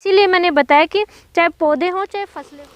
इसीलिए मैंने बताया कि चाहे पौधे हों चाहे फसलें हों।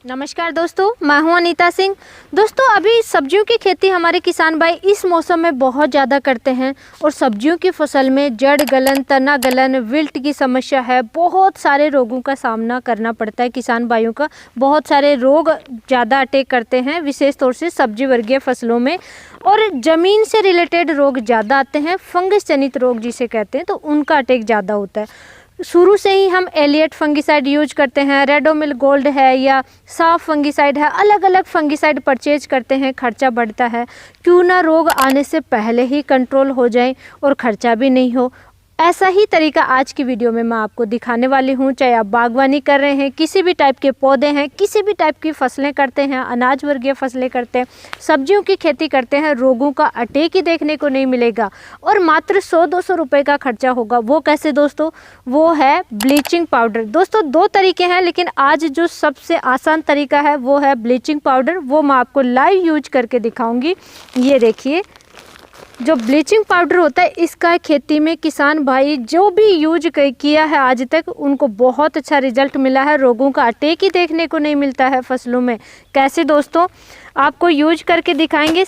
नमस्कार दोस्तों, मैं हूं अनीता सिंह। दोस्तों, अभी सब्जियों की खेती हमारे किसान भाई इस मौसम में बहुत ज़्यादा करते हैं और सब्जियों की फसल में जड़ गलन, तना गलन, विल्ट की समस्या है। बहुत सारे रोगों का सामना करना पड़ता है किसान भाइयों का। बहुत सारे रोग ज़्यादा अटैक करते हैं, विशेष तौर से सब्जी वर्गीय फसलों में, और ज़मीन से रिलेटेड रोग ज़्यादा आते हैं। फंगस जनित रोग जिसे कहते हैं, तो उनका अटैक ज़्यादा होता है। शुरू से ही हम एलियट फंगिसाइड यूज करते हैं, रेडोमिल गोल्ड है या साफ फंगिसाइड है, अलग अलग फंगिसाइड परचेज करते हैं, खर्चा बढ़ता है। क्यों ना रोग आने से पहले ही कंट्रोल हो जाए और खर्चा भी नहीं हो। ऐसा ही तरीका आज की वीडियो में मैं आपको दिखाने वाली हूँ। चाहे आप बागवानी कर रहे हैं, किसी भी टाइप के पौधे हैं, किसी भी टाइप की फसलें करते हैं, अनाज वर्गीय फसलें करते हैं, सब्जियों की खेती करते हैं, रोगों का अटैक ही देखने को नहीं मिलेगा और मात्र 100-200 रुपये का खर्चा होगा। वो कैसे दोस्तों? वो है ब्लीचिंग पाउडर। दोस्तों, दो तरीके हैं, लेकिन आज जो सबसे आसान तरीका है वो है ब्लीचिंग पाउडर। वो मैं आपको लाइव यूज करके दिखाऊंगी। ये देखिए, जो ब्लीचिंग पाउडर होता है, इसका खेती में किसान भाई जो भी यूज किया है आज तक, उनको बहुत अच्छा रिजल्ट मिला है। रोगों का अटैक ही देखने को नहीं मिलता है फसलों में। कैसे दोस्तों? आपको यूज करके दिखाएंगे।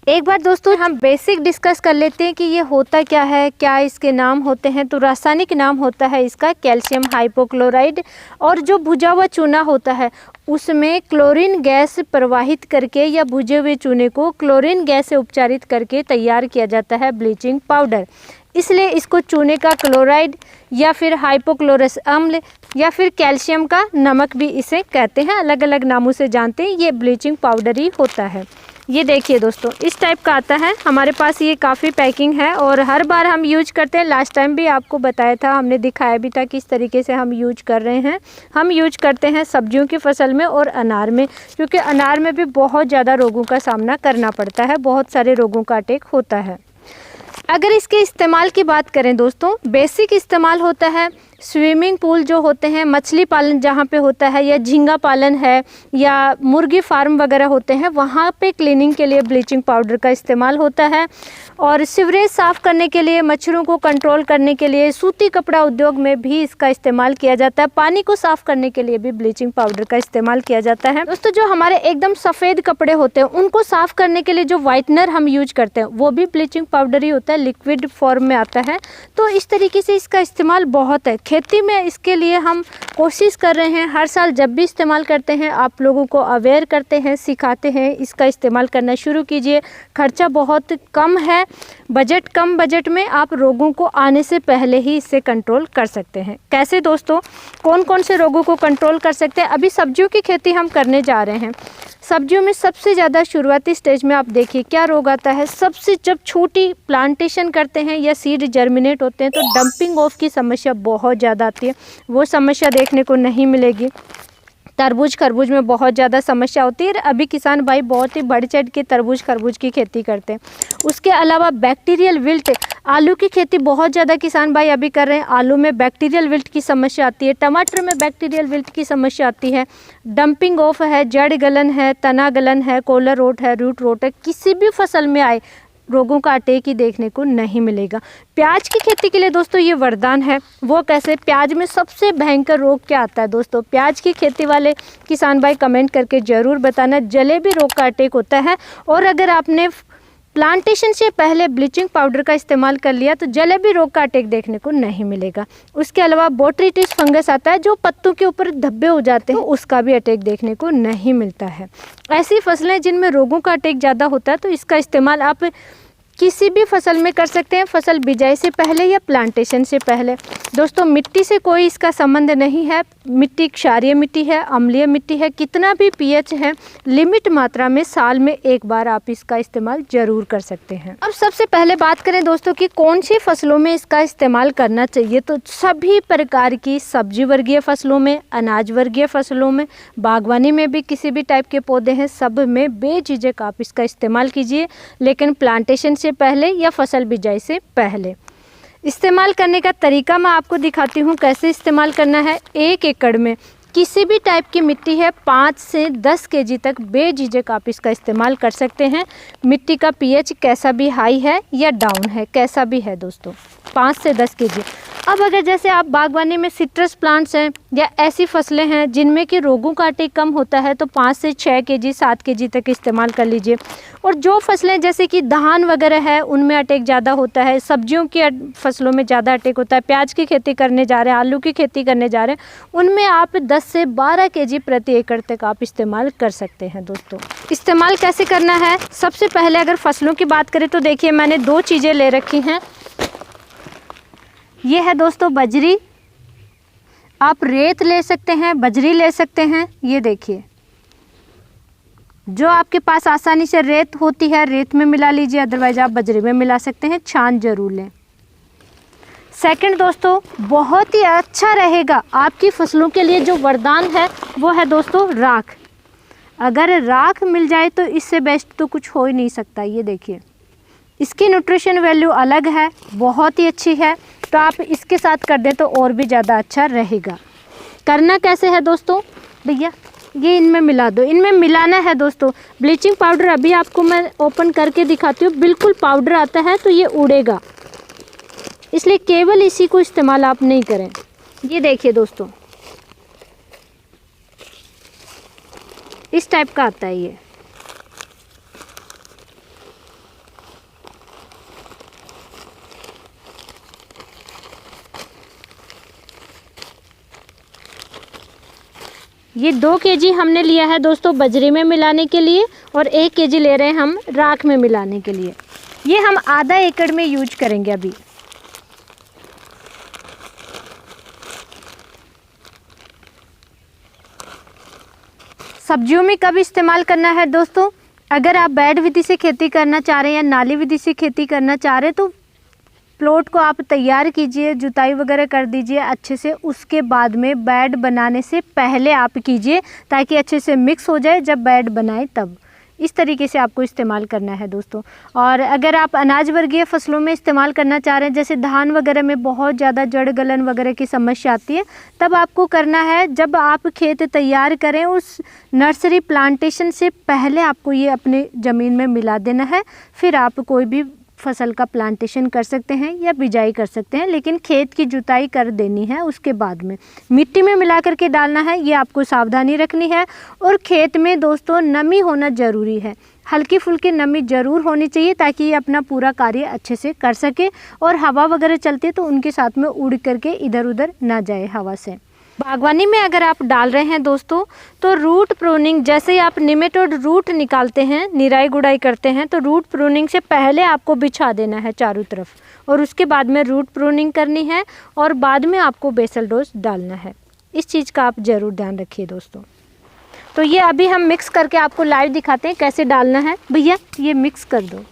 एक बार दोस्तों हम बेसिक डिस्कस कर लेते हैं कि ये होता क्या है, क्या इसके नाम होते हैं। तो रासायनिक नाम होता है इसका कैल्शियम हाइपोक्लोराइड, और जो भुजा हुआ चूना होता है उसमें क्लोरीन गैस प्रवाहित करके या भुजे हुए चूने को क्लोरीन गैस से उपचारित करके तैयार किया जाता है ब्लीचिंग पाउडर। इसलिए इसको चूने का क्लोराइड या फिर हाइपोक्लोरस अम्ल या फिर कैल्शियम का नमक भी इसे कहते हैं, अलग अलग नामों से जानते हैं। ये ब्लीचिंग पाउडर ही होता है। ये देखिए दोस्तों, इस टाइप का आता है हमारे पास। ये काफ़ी पैकिंग है और हर बार हम यूज करते हैं। लास्ट टाइम भी आपको बताया था, हमने दिखाया भी था किस तरीके से हम यूज कर रहे हैं। हम यूज करते हैं सब्जियों की फसल में और अनार में, क्योंकि अनार में भी बहुत ज़्यादा रोगों का सामना करना पड़ता है, बहुत सारे रोगों का अटैक होता है। अगर इसके इस्तेमाल की बात करें दोस्तों, बेसिक इस्तेमाल होता है स्विमिंग पूल जो होते हैं, मछली पालन जहाँ पे होता है, या झींगा पालन है, या मुर्गी फार्म वगैरह होते हैं, वहाँ पे क्लीनिंग के लिए ब्लीचिंग पाउडर का इस्तेमाल होता है। और सीवरेज साफ़ करने के लिए, मच्छरों को कंट्रोल करने के लिए, सूती कपड़ा उद्योग में भी इसका इस्तेमाल किया जाता है। पानी को साफ़ करने के लिए भी ब्लीचिंग पाउडर का इस्तेमाल किया जाता है। दोस्तों, जो हमारे एकदम सफ़ेद कपड़े होते हैं उनको साफ़ करने के लिए जो वाइटनर हम यूज करते हैं वो भी ब्लीचिंग पाउडर ही होता है, लिक्विड फॉर्म में आता है। तो इस तरीके से इसका इस्तेमाल बहुत है खेती में। इसके लिए हम कोशिश कर रहे हैं हर साल जब भी इस्तेमाल करते हैं आप लोगों को अवेयर करते हैं, सिखाते हैं। इसका इस्तेमाल करना शुरू कीजिए। खर्चा बहुत कम है, बजट कम बजट में आप रोगों को आने से पहले ही इससे कंट्रोल कर सकते हैं। कैसे दोस्तों? कौन कौन से रोगों को कंट्रोल कर सकते हैं? अभी सब्जियों की खेती हम करने जा रहे हैं। सब्जियों में सबसे ज़्यादा शुरुआती स्टेज में आप देखिए क्या रोग आता है। सबसे जब छोटी प्लांटेशन करते हैं या सीड जर्मिनेट होते हैं तो डंपिंग ऑफ की समस्या बहुत ज़्यादा आती है। वो समस्या देखने को नहीं मिलेगी। तरबूज खरबूज में बहुत ज़्यादा समस्या होती है। अभी किसान भाई बहुत ही बढ़ चढ़ के तरबूज खरबूज की खेती करते हैं। उसके अलावा बैक्टीरियल विल्ट, आलू की खेती बहुत ज़्यादा किसान भाई अभी कर रहे हैं। आलू में बैक्टीरियल विल्ट की समस्या आती है, टमाटर में बैक्टीरियल विल्ट की समस्या आती है, डंपिंग ऑफ है, जड़ गलन है, तना गलन है, कॉलर रोट है, रूट रोट है। किसी भी फसल में आए रोगों का अटैक ही देखने को नहीं मिलेगा। प्याज की खेती के लिए दोस्तों ये वरदान है। वो कैसे? प्याज में सबसे भयंकर रोग क्या आता है दोस्तों? प्याज की खेती वाले किसान भाई कमेंट करके ज़रूर बताना। जलेबी रोग का अटैक होता है। और अगर आपने प्लांटेशन से पहले ब्लीचिंग पाउडर का इस्तेमाल कर लिया तो जलेबी रोग का अटैक देखने को नहीं मिलेगा। उसके अलावा बोट्रिटिस फंगस आता है जो पत्तों के ऊपर धब्बे हो जाते हैं, तो उसका भी अटैक देखने को नहीं मिलता है। ऐसी फसलें जिनमें रोगों का अटैक ज़्यादा होता है तो इसका इस्तेमाल आप किसी भी फसल में कर सकते हैं, फसल बिजाई से पहले या प्लांटेशन से पहले। दोस्तों, मिट्टी से कोई इसका संबंध नहीं है। मिट्टी क्षारीय मिट्टी है, अम्लीय मिट्टी है, कितना भी पीएच है, लिमिट मात्रा में साल में एक बार आप इसका इस्तेमाल जरूर कर सकते हैं। अब सबसे पहले बात करें दोस्तों कि कौन सी फसलों में इसका इस्तेमाल करना चाहिए, तो सभी प्रकार की सब्जी वर्गीय फसलों में, अनाज वर्गीय फसलों में, बागवानी में भी किसी भी टाइप के पौधे हैं, सब में बेझिझक आप इसका इस्तेमाल कीजिए, लेकिन प्लांटेशन से पहले या फसल बिजाई से पहले। इस्तेमाल करने का तरीका मैं आपको दिखाती हूँ कैसे इस्तेमाल करना है। 1 एकड़ में किसी भी टाइप की मिट्टी है 5 से 10 केजी तक बेझिझक आप इसका इस्तेमाल कर सकते हैं। मिट्टी का पीएच कैसा भी हाई है या डाउन है, कैसा भी है दोस्तों, 5 से 10 केजी। अब अगर जैसे आप बागवानी में सिट्रस प्लांट्स हैं या ऐसी फसलें हैं जिनमें कि रोगों का अटैक कम होता है तो 5 से 6 केजी 7 केजी तक इस्तेमाल कर लीजिए। और जो फसलें जैसे कि धान वगैरह है उनमें अटैक ज़्यादा होता है, सब्जियों की फसलों में ज़्यादा अटैक होता है, प्याज की खेती करने जा रहे हैं, आलू की खेती करने जा रहे हैं, उनमें आप 10 से 12 केजी प्रति एकड़ तक आप इस्तेमाल कर सकते हैं। दोस्तों इस्तेमाल कैसे करना है, सबसे पहले अगर फसलों की बात करें तो देखिए मैंने 2 चीज़ें ले रखी हैं। ये है दोस्तों बजरी, आप रेत ले सकते हैं, बजरी ले सकते हैं। ये देखिए जो आपके पास आसानी से रेत होती है रेत में मिला लीजिए, अदरवाइज आप बजरी में मिला सकते हैं, छान जरूर लें। सेकंड दोस्तों बहुत ही अच्छा रहेगा आपकी फसलों के लिए जो वरदान है वो है दोस्तों राख। अगर राख मिल जाए तो इससे बेस्ट तो कुछ हो ही नहीं सकता। ये देखिए इसकी न्यूट्रिशन वैल्यू अलग है, बहुत ही अच्छी है, तो आप इसके साथ कर दें तो और भी ज़्यादा अच्छा रहेगा। करना कैसे है दोस्तों, भैया ये इनमें मिला दो। इनमें मिलाना है दोस्तों ब्लीचिंग पाउडर, अभी आपको मैं ओपन करके दिखाती हूँ, बिल्कुल पाउडर आता है तो ये उड़ेगा, इसलिए केवल इसी को इस्तेमाल आप नहीं करें। ये देखिए दोस्तों इस टाइप का आता है ये 2 केजी हमने लिया है दोस्तों बजरी में मिलाने के लिए और 1 केजी ले रहे हैं हम राख में मिलाने के लिए। ये हम आधा एकड़ में यूज करेंगे। अभी सब्जियों में कब इस्तेमाल करना है दोस्तों, अगर आप बेड विधि से खेती करना चाह रहे हैं या नाली विधि से खेती करना चाह रहे हैं तो प्लॉट को आप तैयार कीजिए, जुताई वगैरह कर दीजिए अच्छे से, उसके बाद में बेड बनाने से पहले आप कीजिए ताकि अच्छे से मिक्स हो जाए जब बेड बनाए तब। इस तरीके से आपको इस्तेमाल करना है दोस्तों। और अगर आप अनाज वर्गीय फसलों में इस्तेमाल करना चाह रहे हैं जैसे धान वगैरह में बहुत ज़्यादा जड़ गलन वगैरह की समस्या आती है, तब आपको करना है जब आप खेत तैयार करें उस नर्सरी प्लांटेशन से पहले आपको ये अपने ज़मीन में मिला देना है। फिर आप कोई भी फसल का प्लांटेशन कर सकते हैं या बिजाई कर सकते हैं, लेकिन खेत की जुताई कर देनी है उसके बाद में मिट्टी में मिला करके डालना है, ये आपको सावधानी रखनी है। और खेत में दोस्तों नमी होना ज़रूरी है, हल्की फुल्की नमी ज़रूर होनी चाहिए ताकि ये अपना पूरा कार्य अच्छे से कर सके और हवा वगैरह चलती है तो उनके साथ में उड़ करके इधर उधर ना जाए हवा से। बागवानी में अगर आप डाल रहे हैं दोस्तों तो रूट प्रूनिंग, जैसे ही आप निमेटोड रूट निकालते हैं, निराई गुड़ाई करते हैं, तो रूट प्रूनिंग से पहले आपको बिछा देना है चारों तरफ और उसके बाद में रूट प्रूनिंग करनी है और बाद में आपको बेसल डोज डालना है। इस चीज़ का आप ज़रूर ध्यान रखिए दोस्तों। तो ये अभी हम मिक्स करके आपको लाइव दिखाते हैं कैसे डालना है। भैया ये मिक्स कर दो।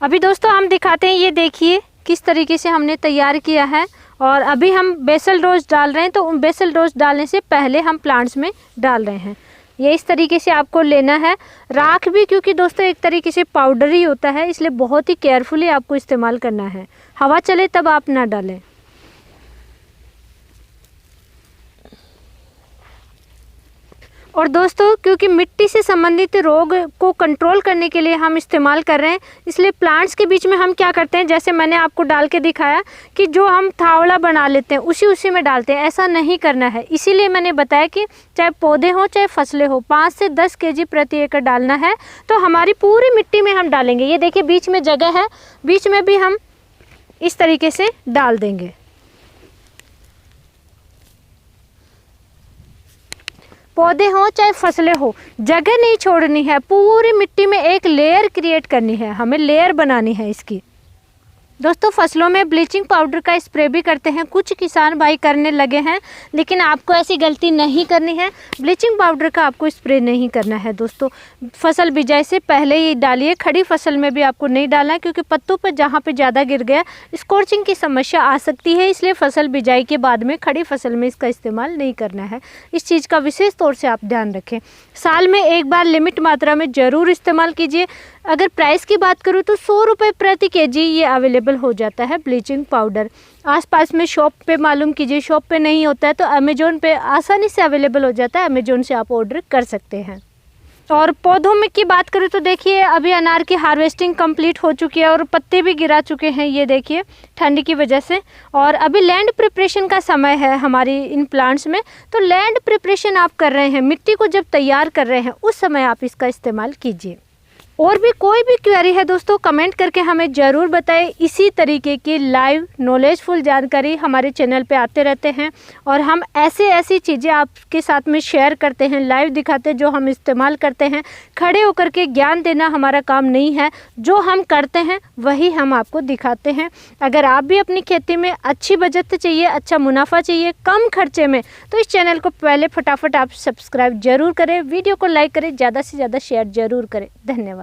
अभी दोस्तों हम दिखाते हैं, ये देखिए किस तरीके से हमने तैयार किया है। और अभी हम बेसल डोज डाल रहे हैं, तो बेसल डोज डालने से पहले हम प्लांट्स में डाल रहे हैं। ये इस तरीके से आपको लेना है। राख भी क्योंकि दोस्तों एक तरीके से पाउडर ही होता है, इसलिए बहुत ही केयरफुली आपको इस्तेमाल करना है। हवा चले तब आप ना डालें। और दोस्तों क्योंकि मिट्टी से संबंधित रोग को कंट्रोल करने के लिए हम इस्तेमाल कर रहे हैं, इसलिए प्लांट्स के बीच में हम क्या करते हैं, जैसे मैंने आपको डाल के दिखाया कि जो हम थावड़ा बना लेते हैं उसी में डालते हैं, ऐसा नहीं करना है। इसीलिए मैंने बताया कि चाहे पौधे हों चाहे फसलें हो 5 से 10 केजी प्रति एकड़ डालना है। तो हमारी पूरी मिट्टी में हम डालेंगे। ये देखिए बीच में जगह है, बीच में भी हम इस तरीके से डाल देंगे। पौधे हों चाहे फसलें हो, जगह नहीं छोड़नी है, पूरी मिट्टी में एक लेयर क्रिएट करनी है, हमें लेयर बनानी है इसकी। दोस्तों फसलों में ब्लीचिंग पाउडर का स्प्रे भी करते हैं, कुछ किसान भाई करने लगे हैं, लेकिन आपको ऐसी गलती नहीं करनी है। ब्लीचिंग पाउडर का आपको स्प्रे नहीं करना है दोस्तों। फसल बिजाई से पहले ही डालिए, खड़ी फसल में भी आपको नहीं डालना है क्योंकि पत्तों पर जहाँ पे ज़्यादा गिर गया स्कॉर्चिंग की समस्या आ सकती है, इसलिए फसल बिजाई के बाद में खड़ी फसल में इसका इस्तेमाल नहीं करना है। इस चीज़ का विशेष तौर से आप ध्यान रखें। साल में एक बार लिमिट मात्रा में ज़रूर इस्तेमाल कीजिए। अगर प्राइस की बात करूँ तो 100 रुपये प्रति केजी ये अवेलेबल अवेलेबल हो जाता है ब्लीचिंग पाउडर। आसपास में शॉप पे मालूम कीजिए, शॉप पे नहीं होता है तो अमेज़ोन पे आसानी से अवेलेबल हो जाता है, अमेज़ोन से आप ऑर्डर कर सकते हैं। और पौधों में की बात करें तो देखिए अभी अनार की हार्वेस्टिंग कंप्लीट हो चुकी है और पत्ते भी गिरा चुके हैं, ये देखिए ठंड की वजह से। और अभी लैंड प्रिपरेशन का समय है हमारी इन प्लांट्स में, तो लैंड प्रिपरेशन आप कर रहे हैं, मिट्टी को जब तैयार कर रहे हैं उस समय आप इसका इस्तेमाल कीजिए। और भी कोई भी क्वेरी है दोस्तों कमेंट करके हमें ज़रूर बताएं। इसी तरीके की लाइव नॉलेजफुल जानकारी हमारे चैनल पे आते रहते हैं और हम ऐसी चीज़ें आपके साथ में शेयर करते हैं, लाइव दिखाते हैं जो हम इस्तेमाल करते हैं। खड़े होकर के ज्ञान देना हमारा काम नहीं है, जो हम करते हैं वही हम आपको दिखाते हैं। अगर आप भी अपनी खेती में अच्छी बचत चाहिए, अच्छा मुनाफा चाहिए कम खर्चे में, तो इस चैनल को पहले फटाफट आप सब्सक्राइब जरूर करें, वीडियो को लाइक करें, ज़्यादा से ज़्यादा शेयर जरूर करें। धन्यवाद।